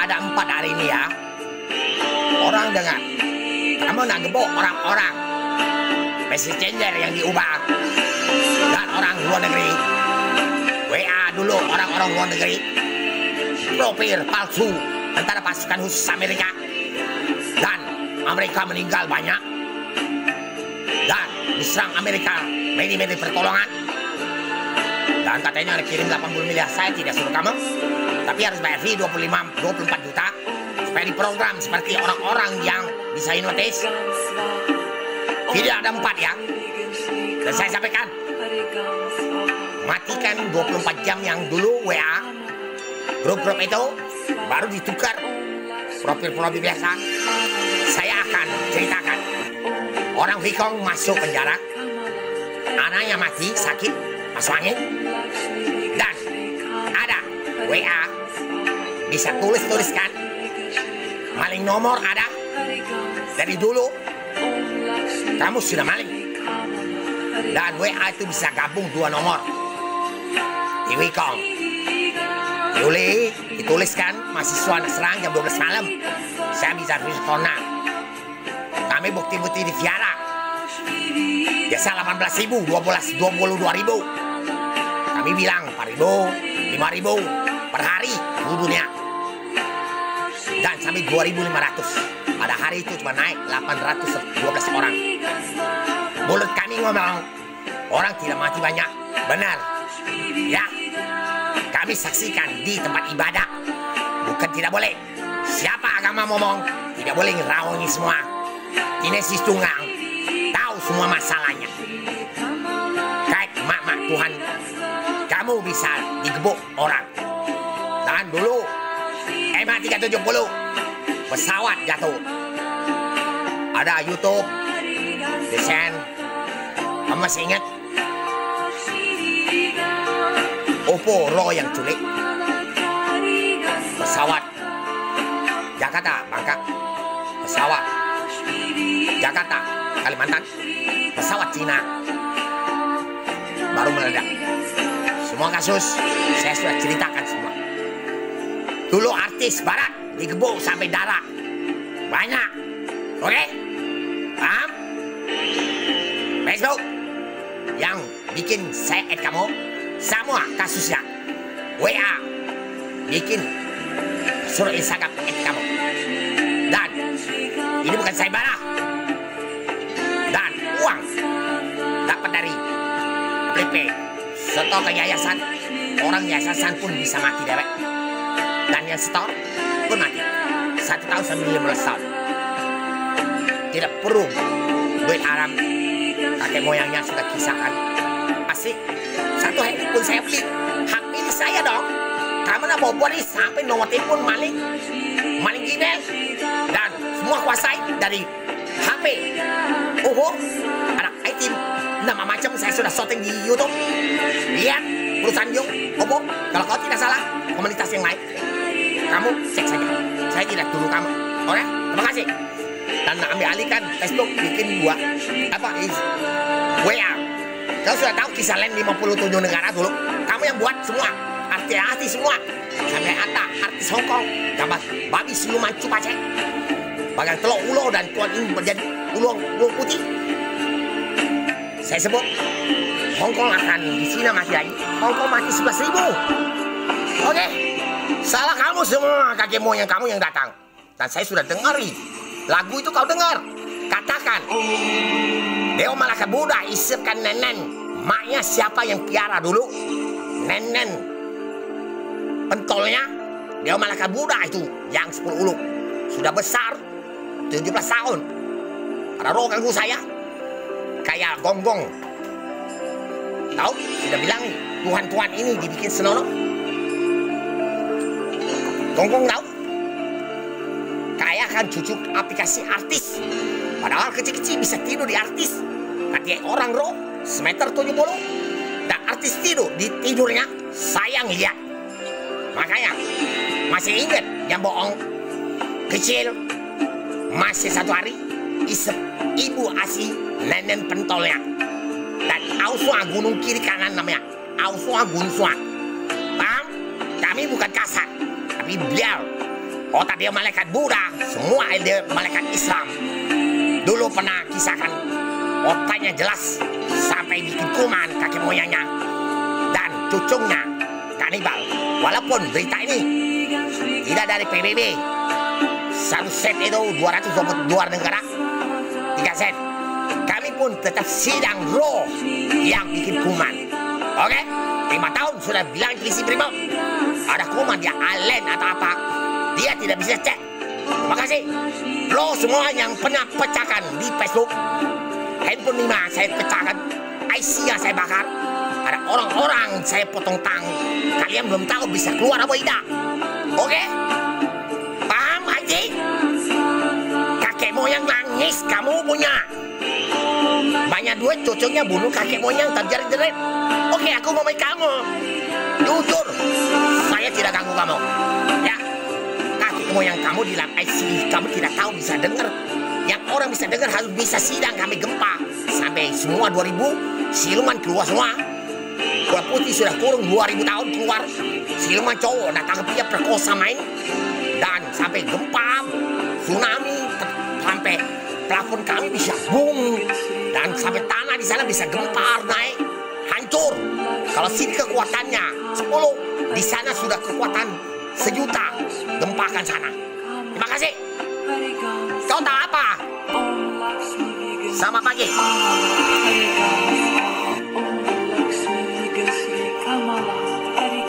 ada 4 hari ini ya. Orang dengar, kamu nak gebuk orang-orang messenger yang diubah dan orang luar negeri. WA dulu orang-orang luar negeri, profil palsu antara pasukan khusus Amerika, dan Amerika meninggal banyak, dan diserang Amerika medi-medi pertolongan, dan katanya ada kirim 80 miliar. Saya tidak suruh kamu, tapi harus bayar fee 24 juta supaya diprogram seperti orang-orang yang bisa hipnotis. Video ada 4 ya, dan saya sampaikan, matikan 24 jam yang dulu WA grup-grup itu, baru ditukar profil-profil biasa. Saya akan ceritakan orang Hikong masuk penjara, anaknya mati sakit masuk angin, dan ada WA bisa tulis-tuliskan, maling nomor ada dari dulu kamu sudah maling, dan WA itu bisa gabung 2 nomor di Wikong. Juli dituliskan mahasiswa serang jam 12 malam, saya bisa respona. Kami bukti-bukti di Viara biasa 18.000, 22.000. Kami bilang 4.000, 5.000 per hari dunia, dan sampai 2.500. Pada hari itu cuma naik 812 orang. Mulut kami ngomong, orang tidak mati banyak, benar ya. Kami saksikan di tempat ibadah, bukan tidak boleh. Siapa agama ngomong tidak boleh ngerawangi semua. Kinesis tunggang tahu semua masalahnya. Kayak mak Tuhan, kamu bisa digebuk orang. Dan dulu MH370 pesawat jatuh, ada YouTube desain. Kamu masih ingat Oppo Ro yang culik pesawat Jakarta Bangka, pesawat Jakarta Kalimantan, pesawat Cina baru meledak. Semua kasus saya sudah ceritakan semua. Dulu artis barat digebuk sampai darah banyak. Oke? Paham? Facebook yang bikin saya add kamu, semua kasusnya. WA bikin suruh Instagram add kamu. Dan ini bukan saya barah. Dan uang dapat dari PP setor ke yayasan. Orang yayasan pun bisa mati dewek. Dan yang setor pun mati 1 tahun sampai 15 tahun. Tidak perlu duit haram. Kakek moyangnya sudah kisahkan. Asik. Satu handphone pun saya beli, hak milik saya dong. Kamu nak bawa ini sampai nomor telepon maling Gmail, dan semua kuasai dari HP. Anak IT nama macam saya sudah shooting di YouTube. Lihat perusahaan Yung, kalau kau tidak salah komunitas yang lain, kamu cek saja. Saya tidak tuduh kamu. Oke, terima kasih. Dan ambil alihkan Facebook, bikin WA. Kau sudah tahu kisah lain 57 negara dulu. Kamu yang buat semua, artis semua. Sampai Atta, artis Hongkong, gambar babi siluman cupace, bagang telur ulo dan tuan ini menjadi ulo putih. Saya sebut Hongkong akan di Cina mati lagi. Hongkong mati 11.000. Oke, salah kamu semua, kakek moyang kamu yang datang. Dan saya sudah dengari lagu itu, kau dengar. Katakan Dewa Malaikat Buddha isirkan nenen. Maknya siapa yang piara dulu? Nenen pentolnya Dewa Malaikat Buddha itu yang 10 ulu. Sudah besar 17 tahun. Pada roh ganggu saya kayak gonggong. Tahu? Sudah bilang Tuhan-Tuhan ini dibikin senonoh. Gonggong tahu? Kayak kan cucu aplikasi artis. Padahal kecil-kecil bisa tidur di artis. Katanya orang roh semeter 70. Dan artis tidur di tidurnya. Sayang lihat. Makanya masih ingat yang bohong kecil. Masih 1 hari isep ibu asi nenen pentolnya. Dan Ausua gunung kiri kanan namanya. Ausua gunung sua. Paham? Kami bukan kasar. Tapi biar otak dia malaikat Buddha, semua dia malaikat Islam. Dulu pernah kisahkan otaknya jelas sampai bikin kuman kakek moyangnya dan cucunya kanibal. Walaupun berita ini tidak dari PBB, satu set itu 200 luar negara, 3 set. Kami pun tetap sidang roh yang bikin kuman. Oke? 5 tahun sudah bilang ke isi primo, ada kuman dia alien atau apa, dia tidak bisa cek. Terima kasih. Lo semua yang pernah pecahkan di Facebook, handphone 5 saya pecahkan, IC yang saya bakar, ada orang-orang saya potong tang. Kalian belum tahu bisa keluar apa tidak. Oke? Paham Haji? Kakek moyang nangis kamu punya. Banyak duit cucunya bunuh kakek moyang terjerit-jerit. Oke, aku mau main kamu. Jujur, saya tidak ganggu kamu. Ya, kakek moyang kamu di dalam IC, kamu tidak tahu bisa dengar. Yang orang bisa dengar harus bisa sidang kami gempa. Sampai semua 2000 siluman keluar semua. Kuda putih sudah kurung 2000 tahun keluar. Siluman cowok datang ke dia perkosa main. Dan sampai gempa, tsunami, sampai plafon kami bisa boom. Dan sampai tanah di sana bisa gempar naik, hancur. Kalau sini kekuatannya 10, di sana sudah kekuatan 1.000.000. Gempakan sana. Terima kasih. Kau tahu apa? Selamat pagi.